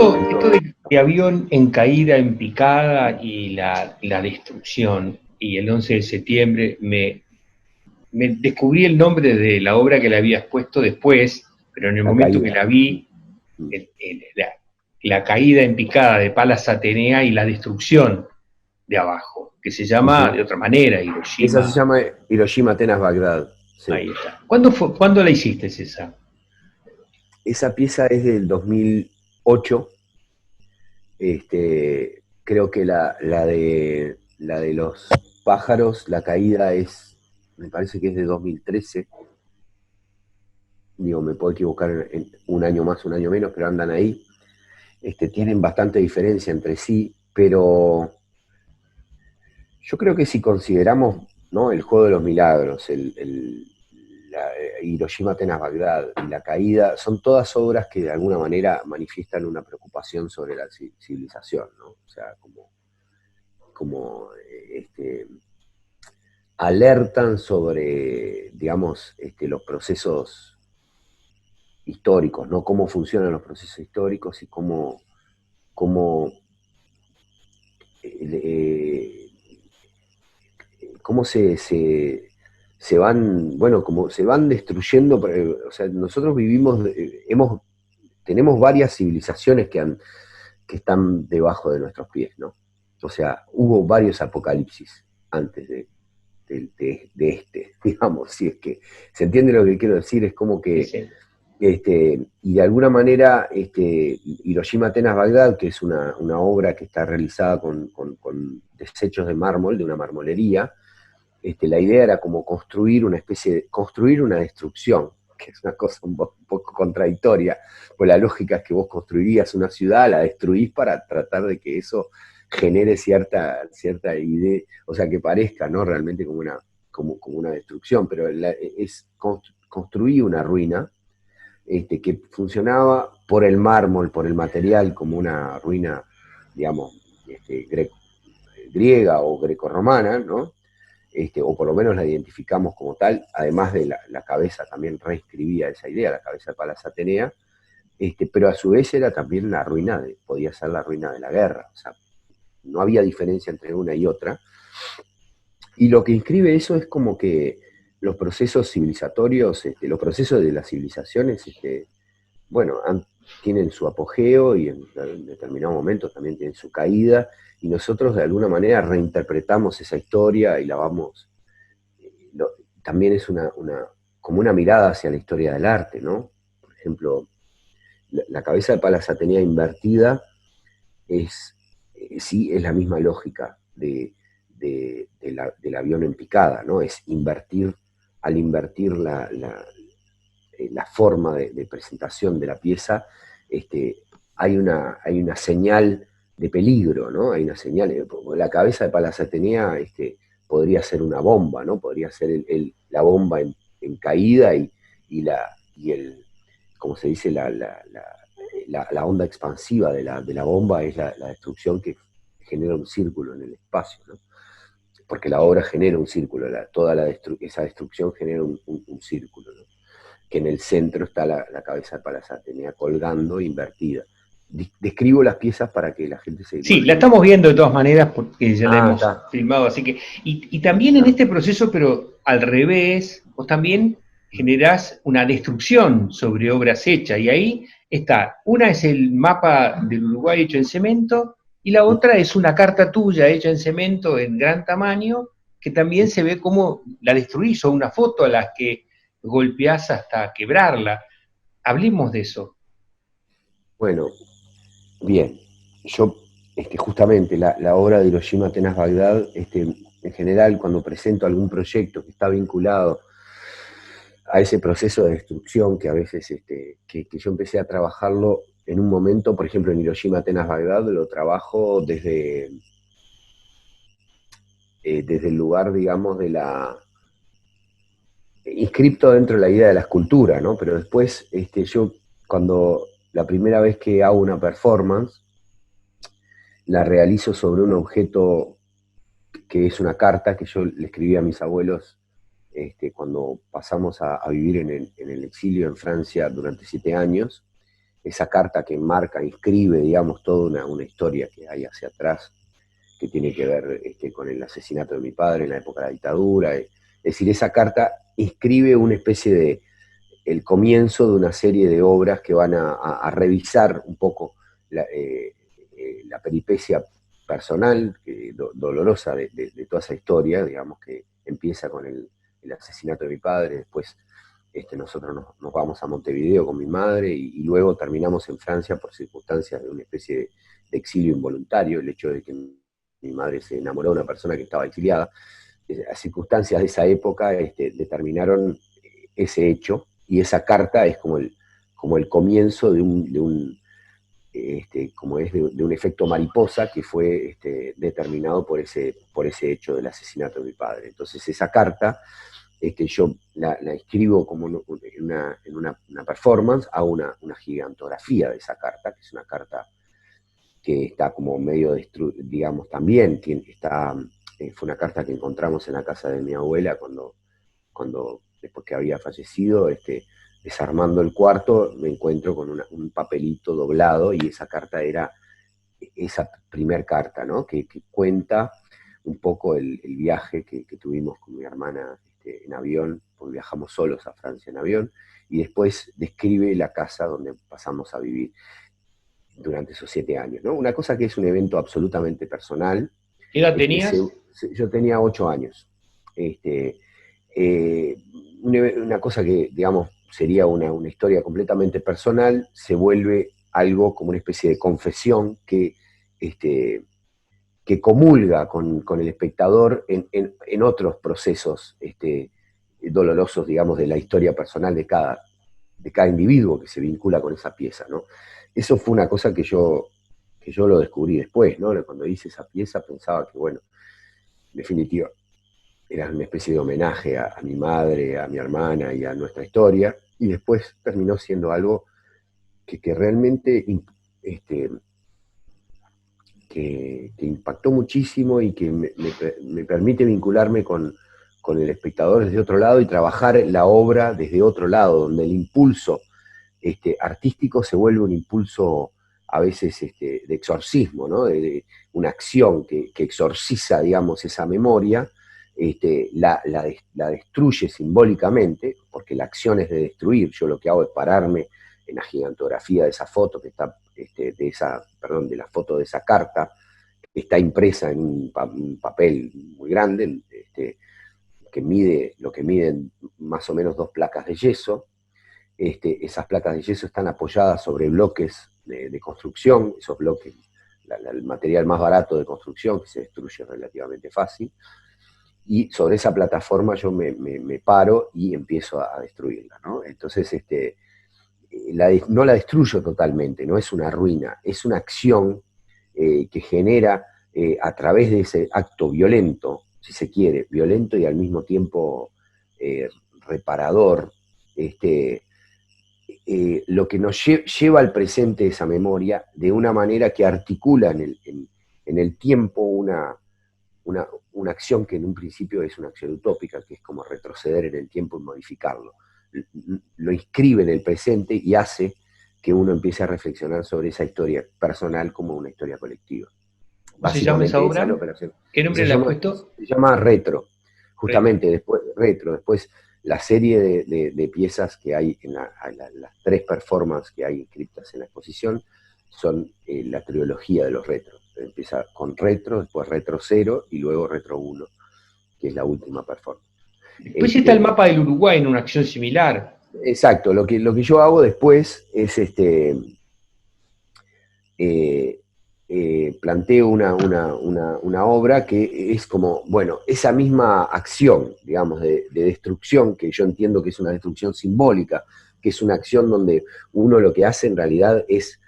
Esto de avión en caída, en picada y la destrucción, y el 11 de septiembre me descubrí el nombre de la obra que le habías puesto después, pero en el La momento que caída. la vi, Mm. la caída en picada de Palas Atenea y la destrucción de abajo, que se llama de Ujú. otra manera, Esa se Hiroshima. llama Hiroshima, Atenas, Bagdad. Sí. Ahí está. ¿Cuándo la hiciste esa? Esa pieza es del 2008. Creo que la de los pájaros, la caída me parece que es de 2013. Digo, me puedo equivocar en un año más, un año menos, pero andan ahí. Tienen bastante diferencia entre sí, pero yo creo que si consideramos, ¿no?, el juego de los milagros, Hiroshima, Atenas, Bagdad y la caída, son todas obras que de alguna manera manifiestan una preocupación sobre la civilización, ¿no? O sea, como alertan sobre, digamos, los procesos históricos, ¿no? Cómo funcionan los procesos históricos y cómo, eh, cómo se van, bueno, como se van destruyendo. O sea, nosotros vivimos, tenemos varias civilizaciones que están debajo de nuestros pies, ¿no? O sea, hubo varios apocalipsis antes de este, digamos, si es que se entiende lo que quiero decir. Es como Sí, que, sí. y de alguna manera, Hiroshima, Atenas, Bagdad, que es una obra que está realizada con desechos de mármol, de una marmolería. La idea era como construir una especie construir una destrucción, que es una cosa un poco contradictoria, pues la lógica es que vos construirías una ciudad, la destruís para tratar de que eso genere cierta idea, o sea, que parezca, ¿no?, realmente como una destrucción, pero es construir una ruina, que funcionaba por el mármol, por el material, como una ruina, digamos, griega o grecorromana, ¿no? O por lo menos la identificamos como tal, además de la cabeza también reescribía esa idea, la cabeza de Palas Atenea. Pero a su vez era también podía ser la ruina de la guerra. O sea, no había diferencia entre una y otra. Y lo que inscribe eso es como que los procesos civilizatorios, los procesos de las civilizaciones, bueno, tienen su apogeo y en determinado momento también tienen su caída, y nosotros de alguna manera reinterpretamos esa historia y la vamos, lo- también es como una mirada hacia la historia del arte, ¿no? Por ejemplo, la cabeza de Palas Atenea invertida sí, es la misma lógica del avión en picada, ¿no? Es invertir, al invertir la forma de presentación de la pieza, hay una señal de peligro, ¿no? Hay una señal. La cabeza de Palas Atenea, podría ser una bomba, ¿no? Podría ser la bomba en caída, y como se dice, la onda expansiva de la bomba es la destrucción que genera un círculo en el espacio, ¿no? Porque la obra genera un círculo, esa destrucción genera un círculo, ¿no?, que en el centro está la cabeza de Palas Atenea colgando, invertida. Describo las piezas para que la gente se Sí, la imagine. estamos viendo de todas maneras porque ya la Ah, hemos está. filmado, así que, y también en este proceso, pero al revés, vos también generás una destrucción sobre obras hechas, y ahí está, una es el mapa del Uruguay hecho en cemento, y la otra es una carta tuya hecha en cemento en gran tamaño, que también se ve cómo la destruís, o una foto a la que golpeás hasta quebrarla. Hablemos de eso. Bueno, bien. Yo, justamente, la obra de Hiroshima, Atenas, Bagdad, en general, cuando presento algún proyecto que está vinculado a ese proceso de destrucción, que a veces, que yo empecé a trabajarlo en un momento. Por ejemplo, en Hiroshima, Atenas, Bagdad, lo trabajo desde el lugar, digamos, inscripto dentro de la idea de la escultura, ¿no? Pero después, yo, cuando la primera vez que hago una performance, la realizo sobre un objeto que es una carta que yo le escribí a mis abuelos, cuando pasamos a vivir en el exilio en Francia durante 7 años. esa carta que marca, inscribe, digamos, toda una historia que hay hacia atrás, que tiene que ver con el asesinato de mi padre en la época de la dictadura. Es decir, esa carta inscribe una especie de el comienzo de una serie de obras que van a revisar un poco la peripecia personal, dolorosa de toda esa historia, digamos, que empieza con el asesinato de mi padre. Después nosotros nos vamos a Montevideo con mi madre y luego terminamos en Francia por circunstancias de una especie de exilio involuntario, el hecho de que mi madre se enamoró de una persona que estaba exiliada. Las circunstancias de esa época determinaron ese hecho, y esa carta es como el comienzo de un efecto mariposa que fue determinado por ese hecho del asesinato de mi padre. Entonces esa carta yo la escribo como en una performance, hago una gigantografía de esa carta, que es una carta que está como medio, digamos, también fue una carta que encontramos en la casa de mi abuela cuando después que había fallecido, desarmando el cuarto, me encuentro con un papelito doblado, y esa carta era esa primer carta, ¿no? Que cuenta un poco el viaje que tuvimos con mi hermana en avión, porque viajamos solos a Francia en avión, y después describe la casa donde pasamos a vivir durante esos 7 años, ¿no? Una cosa que es un evento absolutamente personal. ¿Qué edad tenías? Yo tenía 8 años. Eh, una cosa que, digamos, sería una historia completamente personal, se vuelve algo como una especie de confesión que comulga con el espectador en otros procesos dolorosos, digamos, de la historia personal de cada individuo que se vincula con esa pieza, ¿no? Eso fue una cosa que yo lo descubrí después, ¿no? Cuando hice esa pieza pensaba que, bueno, en definitiva, era una especie de homenaje a mi madre, a mi hermana y a nuestra historia, y después terminó siendo algo que realmente que impactó muchísimo y que me permite vincularme con el espectador desde otro lado y trabajar la obra desde otro lado, donde el impulso artístico se vuelve un impulso a veces de exorcismo, ¿no? De una acción que exorciza, digamos, esa memoria, la destruye simbólicamente, porque la acción es de destruir. Yo lo que hago es pararme en la gigantografía de esa foto que está, de la foto de esa carta, que está impresa en un papel muy grande, que mide lo que miden más o menos 2 placas de yeso. Esas placas de yeso están apoyadas sobre bloques de construcción, esos bloques, el material más barato de construcción, que se destruye relativamente fácil, y sobre esa plataforma yo me paro y empiezo a destruirla, ¿no? Entonces, no la destruyo totalmente, no es una ruina, es una acción que genera a través de ese acto violento, si se quiere, violento y al mismo tiempo reparador, lo que nos lleva al presente esa memoria de una manera que articula en el tiempo una acción que en un principio es una acción utópica, que es como retroceder en el tiempo y modificarlo. Lo inscribe en el presente y hace que uno empiece a reflexionar sobre esa historia personal como una historia colectiva. ¿Cómo se llama esa Esa es la obra? operación. ¿Qué nombre le has puesto? Se llama Retro. Retro. Justamente después, Retro. Después, la serie de piezas que hay las 3 performances que hay inscritas en la exposición son la trilogía de los retros. Empieza con Retro, después Retro 0 y luego Retro 1, que es la última performance. Después está el mapa del Uruguay en una acción similar. Exacto, lo que yo hago después es planteo una obra que es como, bueno, esa misma acción, digamos, de destrucción, que yo entiendo que es una destrucción simbólica, que es una acción donde uno lo que hace en realidad es,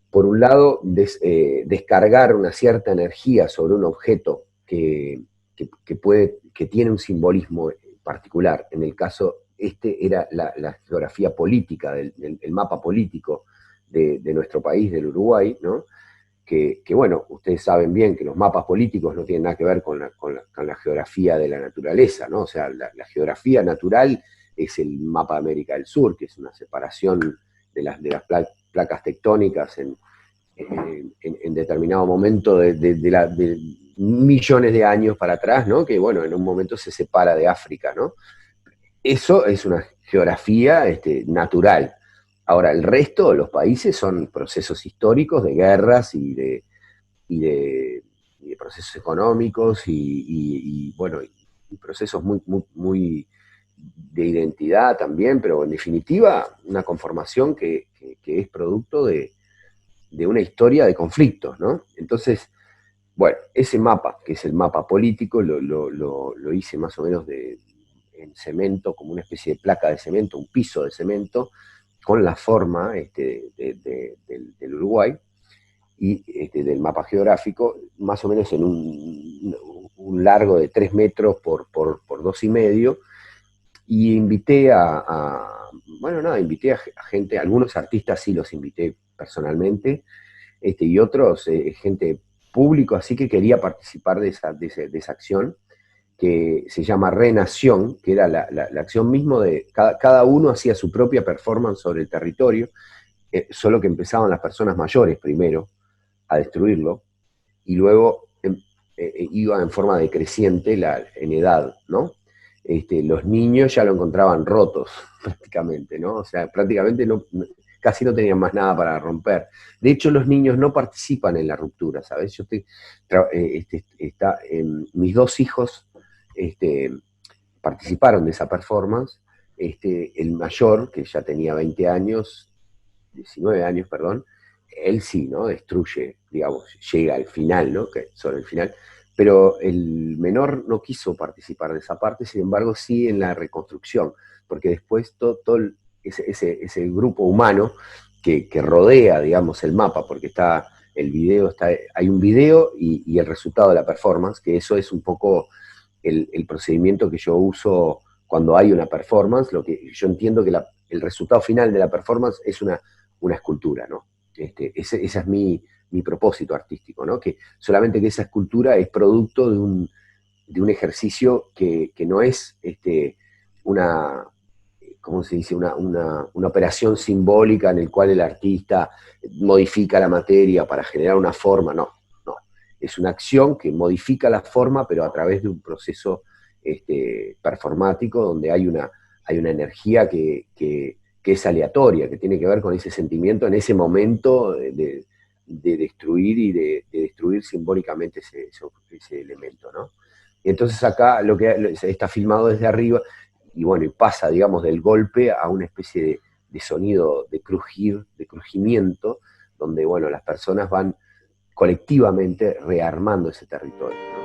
por un lado, descargar una cierta energía sobre un objeto que tiene un simbolismo particular. En el caso, era la geografía política, el mapa político de nuestro país, del Uruguay, ¿no? Que, bueno, ustedes saben bien que los mapas políticos no tienen nada que ver con la geografía de la naturaleza, ¿no? O sea, la geografía natural es el mapa de América del Sur, que es una separación de las placas tectónicas en determinado momento de millones de años para atrás, ¿no? Que bueno, en un momento se separa de África, ¿no? Eso es una geografía natural. Ahora, el resto de los países son procesos históricos de guerras y de, y de procesos económicos bueno, y procesos muy de identidad también, pero en definitiva una conformación que es producto de una historia de conflictos, ¿no? Entonces, bueno, ese mapa, que es el mapa político, lo hice más o menos en cemento, como una especie de placa de cemento, un piso de cemento, con la forma del Uruguay y del mapa geográfico, más o menos en un largo de 3 metros por 2,5, y invité bueno, nada, invité a gente, algunos artistas sí los invité personalmente, y otros, gente público, así que quería participar de esa acción, que se llama Renación, que era la acción mismo de cada uno hacía su propia performance sobre el territorio, solo que empezaban las personas mayores primero a destruirlo, y luego iba en forma decreciente en edad, ¿no? Los niños ya lo encontraban rotos, prácticamente, ¿no? O sea, prácticamente casi no tenían más nada para romper. De hecho, los niños no participan en la ruptura, ¿sabes? Mis 2 hijos participaron de esa performance. El mayor, que ya tenía 20 años, 19 años, perdón, él sí, ¿no? Destruye, digamos, llega al final, ¿no? Que sobre el final. Pero el menor no quiso participar de esa parte, sin embargo, sí en la reconstrucción, porque después todo ese grupo humano que rodea, digamos, el mapa, porque está el video, hay un video y el resultado de la performance, que eso es un poco el procedimiento que yo uso cuando hay una performance. Lo que yo entiendo que el resultado final de la performance es una escultura, ¿no? Ese es mi propósito artístico, ¿no? Que solamente que esa escultura es producto de un ejercicio que no es una, ¿cómo se dice? Una operación simbólica en el cual el artista modifica la materia para generar una forma, no. Es una acción que modifica la forma, pero a través de un proceso performático donde hay una energía que es aleatoria, que tiene que ver con ese sentimiento en ese momento de destruir y de destruir simbólicamente ese elemento, ¿no? Y entonces acá lo que está filmado desde arriba, y bueno, y pasa, digamos, del golpe a una especie de sonido de crujir, de crujimiento, donde, bueno, las personas van colectivamente rearmando ese territorio, ¿no?